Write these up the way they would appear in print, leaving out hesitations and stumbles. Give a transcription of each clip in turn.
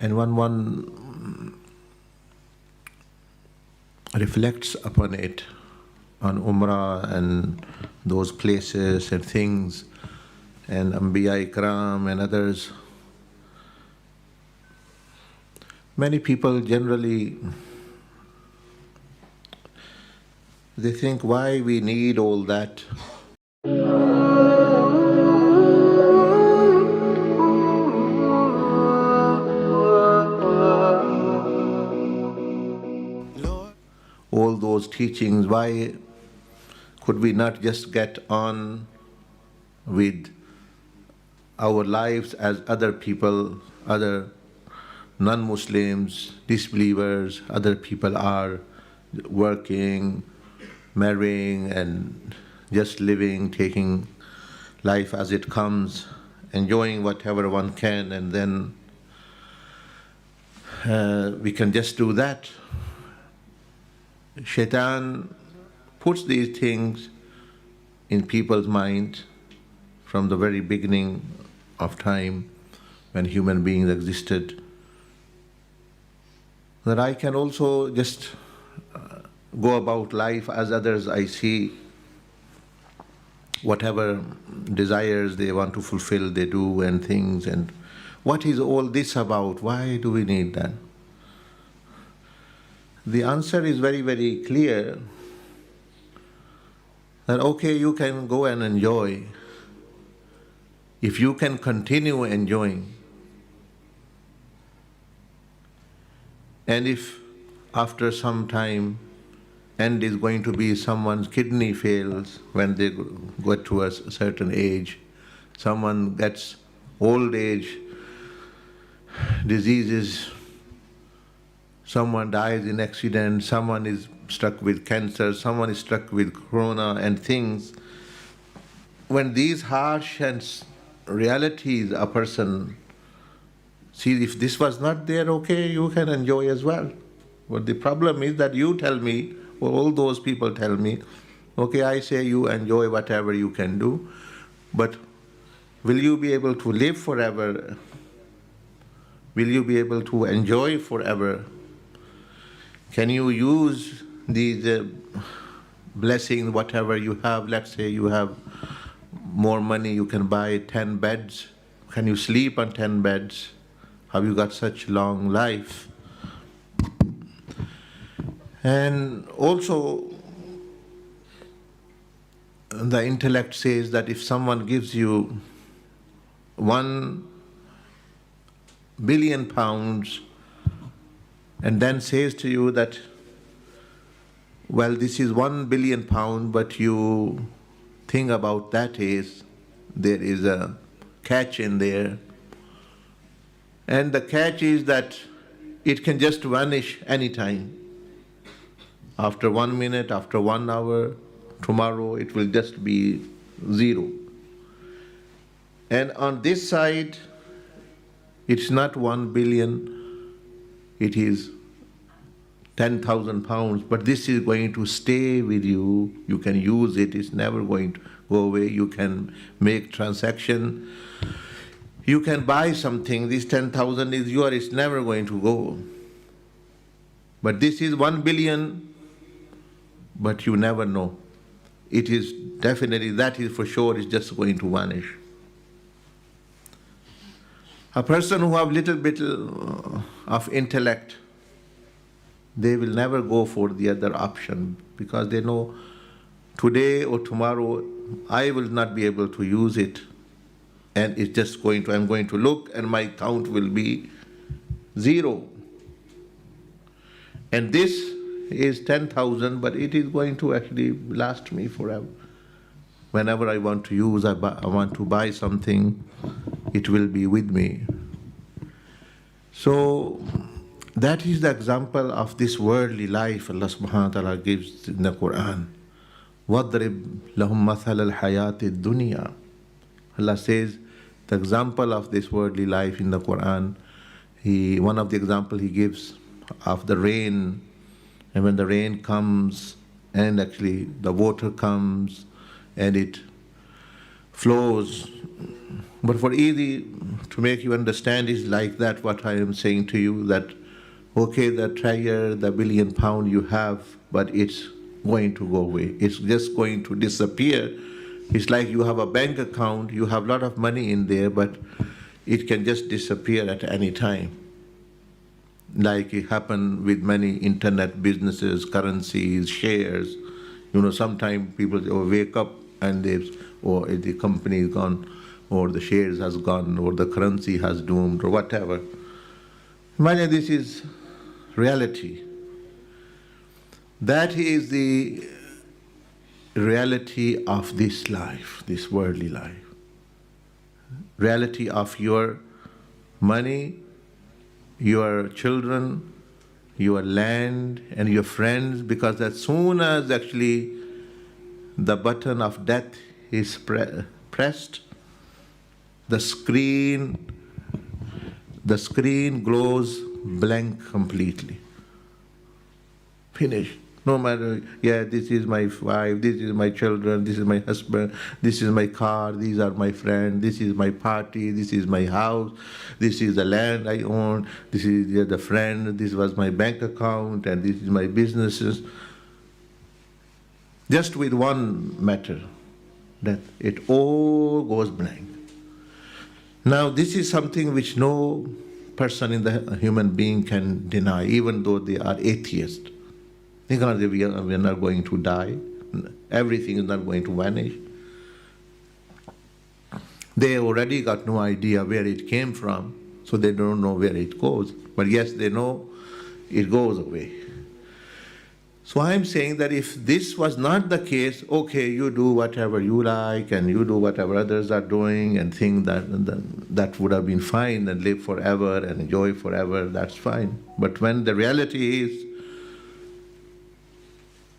And when one reflects upon it, on Umrah and those places and things, and Anbiya Ikram and others, many people generally, they think, why we need all that? All those teachings, why could we not just get on with our lives as other people, other non-Muslims, disbelievers, other people are working, marrying, and just living, taking life as it comes, enjoying whatever one can, and then we can just do that. Shaitan puts these things in people's mind from the very beginning of time when human beings existed, that I can also just go about life as others I see. Whatever desires they want to fulfill, they do, and things. And what is all this about? Why do we need that? The answer is very, very clear, that okay, you can go and enjoy. If you can continue enjoying, and if after some time end is going to be someone's kidney fails when they go to a certain age, someone gets old age diseases, someone dies in accident, someone is struck with cancer, someone is struck with corona and things. When these harsh and realities a person sees, if this was not there, okay, you can enjoy as well. But the problem is that you tell me, or all those people tell me, okay, I say you enjoy whatever you can do, but will you be able to live forever? Will you be able to enjoy forever? Can you use these blessings, whatever you have? Let's say you have more money, you can buy 10 beds. Can you sleep on 10 beds? Have you got such long life? And also, the intellect says that if someone gives you £1 billion and then says to you that, well, this is £1 billion, but you think about that is, there is a catch in there. And the catch is that it can just vanish anytime. After 1 minute, after 1 hour, tomorrow it will just be zero. And on this side, it's not 1 billion, it is 10,000 pounds, but this is going to stay with you. You can use it, it's never going to go away. You can make transaction. You can buy something, this 10,000 is yours, it's never going to go. But this is 1 billion, but you never know. It is definitely, that is for sure, it's just going to vanish. A person who have little bit of intellect, they will never go for the other option, because they know today or tomorrow I will not be able to use it, and it's just going to, I'm going to look and my count will be zero. And this is 10,000, but it is going to actually last me forever. Whenever I want to use, I want to buy something, it will be with me. So that is the example of this worldly life Allah subhanahu wa ta'ala gives in the Quran. وَاضْرِبْ لَهُمْ مَثَلَ الْحَيَاةِ الدُّنْيَا. Allah says the example of this worldly life in the Quran, one of the examples he gives of the rain, and when the rain comes and actually the water comes and it flows. But for easy to make you understand is like that what I am saying to you, that okay, the treasure, the £1 billion you have, but it's going to go away. It's just going to disappear. It's like you have a bank account, you have a lot of money in there, but it can just disappear at any time. Like it happened with many internet businesses, currencies, shares. Sometimes people wake up and or the company is gone, or the shares has gone, or the currency has doomed, or whatever. Imagine this is reality. That is the reality of this life, this worldly life. Reality of your money, your children, your land, and your friends, because as soon as actually the button of death is pressed, the screen glows blank completely. Finished. No matter, this is my wife, this is my children, this is my husband, this is my car, these are my friends, this is my party, this is my house, this is the land I own, this is the friend, this was my bank account, and this is my businesses. Just with one matter, that it all goes blank. Now, this is something which no person in the human being can deny, even though they are atheists. They cannot say we are not going to die. Everything is not going to vanish. They already got no idea where it came from, so they don't know where it goes. But yes, they know it goes away. So I'm saying that if this was not the case, okay, you do whatever you like and you do whatever others are doing and think that would have been fine and live forever and enjoy forever, that's fine. But when the reality is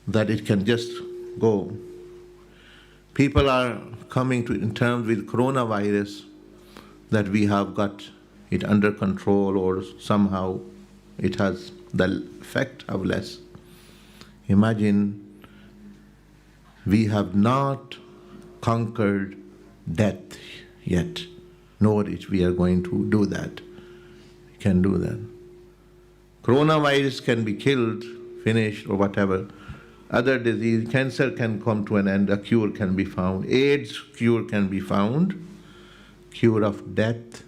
that it can just go, people are coming to in terms with coronavirus that we have got it under control, or somehow it has the effect of less. Imagine we have not conquered death yet, nor if we are going to do that. We can do that. Coronavirus can be killed, finished, or whatever. Other disease, cancer can come to an end, a cure can be found. AIDS cure can be found. Cure of death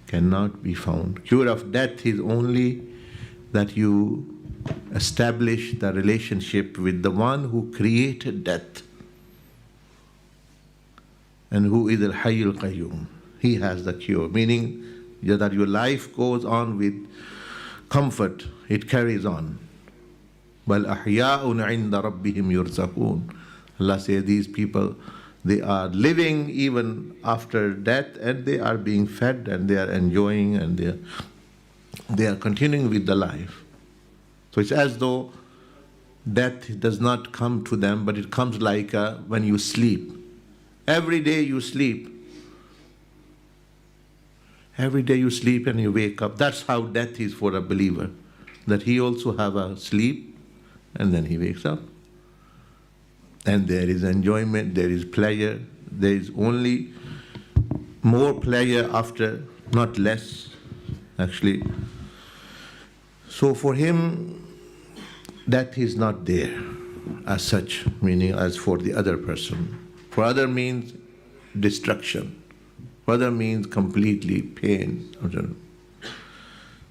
cannot be found. Cure of death is only that you establish the relationship with the one who created death and who is al-Hayyul Qayyum. He has the cure, meaning that your life goes on with comfort, it carries on. بَلْ أَحْيَاءٌ عِنْدَ رَبِّهِمْ يُرْزَقُونَ. Allah says these people, they are living even after death, and they are being fed, and they are enjoying, and they are continuing with the life. So it's as though death does not come to them, but it comes like when you sleep. Every day you sleep. Every day you sleep and you wake up. That's how death is for a believer. That he also have a sleep, and then he wakes up. And there is enjoyment, there is pleasure. There is only more pleasure after, not less, actually. So for him, death is not there as such, meaning as for the other person. For other means destruction. For other means completely pain.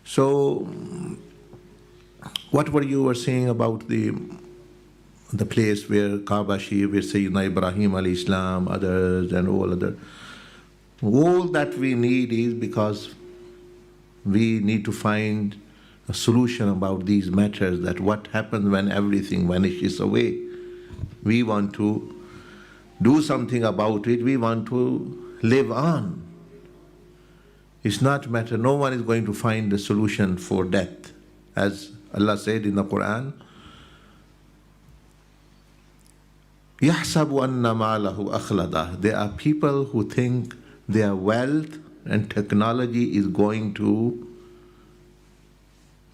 So, what were you saying about the place where Kaaba Sharif, where Sayyidina Ibrahim alayhi salam, others and all other, all that we need is because we need to find a solution about these matters, that what happens when everything vanishes away. We want to do something about it, we want to live on. It's not matter, no one is going to find the solution for death. As Allah said in the Quran, يَحْسَبُ أَنَّ مَالَهُ أَخْلَدَهُ. There are people who think their wealth and technology is going to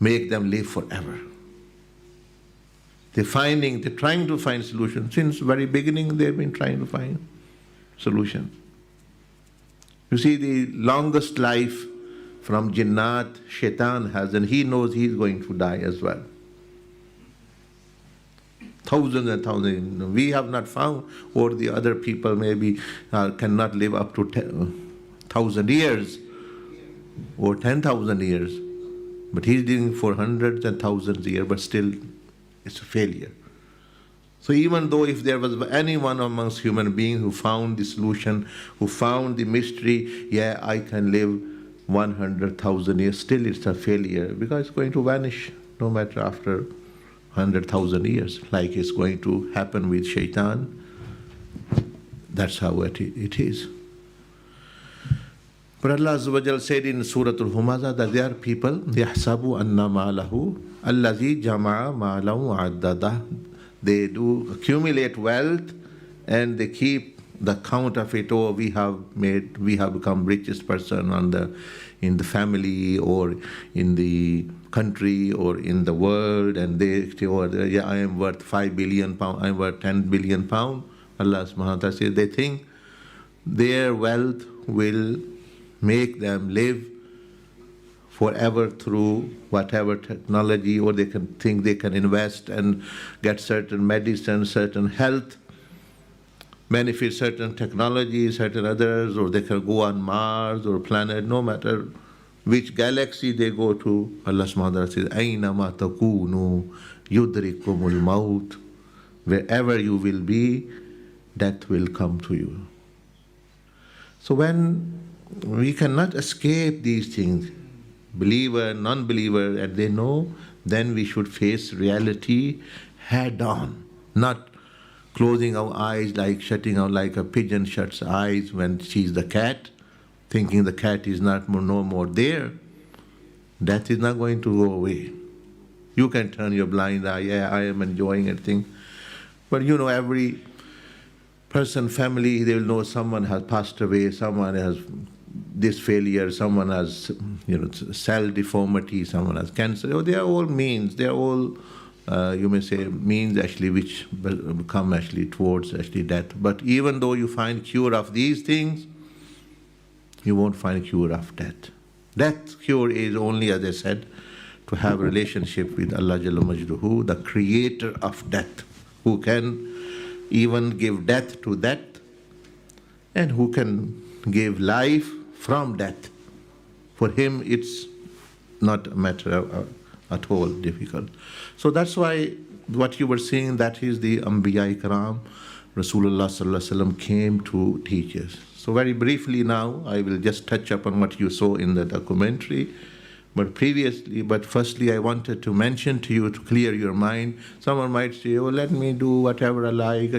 make them live forever. They're trying to find solutions. Since very beginning they've been trying to find. solution. You see, the longest life from Jinnat, Shaitan has, and he knows he's going to die as well. Thousands and thousands. We have not found, or the other people maybe cannot live up to 1,000 years or 10,000 years. But he's living for hundreds and thousands of years, but still it's a failure. So even though if there was anyone amongst human beings who found the solution, who found the mystery, yeah, I can live 100,000 years, still it's a failure because it's going to vanish no matter after 100,000 years, like it's going to happen with Shaitan. That's how it is. But Allah Azza wa Jal said in Surah Al-Humaza that there are people, يَحْسَبُ أَنَّ مَالَهُ الَّذِي جَمَعَ مَالَهُ عَدَّدَهُ. They do accumulate wealth and they keep the count of it. Oh, we have become richest person in the family or in the country or in the world, and they say, oh, yeah, I am worth 5 billion pounds, I am worth 10 billion pounds. Allah subhanahu wa ta'ala says they think their wealth will make them live forever through whatever technology, or they can think they can invest and get certain medicine, certain health benefits, certain technology, certain others, or they can go on Mars or planet, no matter which galaxy they go to. Allah subhanahu wa ta'ala says, أَيْنَمَا تَكُونُوا يُدْرِكُمُ الْمَوْتِ. Wherever you will be, death will come to you. So when we cannot escape these things, believer, non-believer, and they know, then we should face reality head on, not closing our eyes, like shutting out like a pigeon shuts eyes when sees the cat, thinking the cat is no more there. Death is not going to go away. You can turn your blind eye, yeah, I am enjoying everything. But you know, every person, family, they will know someone has passed away, someone has this failure, someone has cell deformity, someone has cancer. Oh, they are all means. They are all, you may say, means actually which come actually towards actually death. But even though you find cure of these things, you won't find cure of death. Death cure is only, as I said, to have a relationship with Allah Jalla Majduhu, the creator of death, who can even give death to death and who can give life from death. For him, it's not a matter at all difficult. So that's why what you were saying, that is the Anbiya Ikram, Rasulullah Sallallahu Alaihi Wasallam came to teach us. So very briefly now, I will just touch upon what you saw in the documentary. But firstly, I wanted to mention to you, to clear your mind. Someone might say, oh, let me do whatever I like,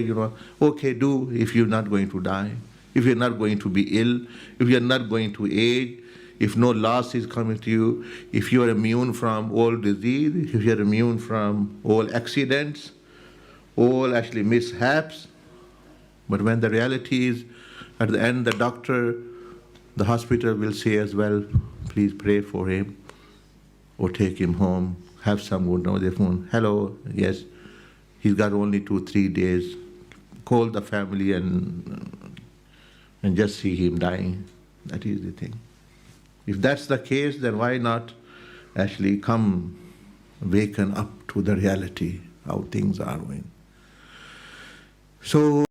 Okay, do, if you're not going to die, if you're not going to be ill, if you're not going to age, if no loss is coming to you, if you're immune from all disease, if you're immune from all accidents, all actually mishaps. But when the reality is, at the end, the doctor, the hospital will say as well, please pray for him or take him home, have some good, no, their phone, hello, yes, he's got only 2-3 days, call the family and just see him dying. That is the thing. If that's the case, then why not actually come waken up to the reality, how things are going. So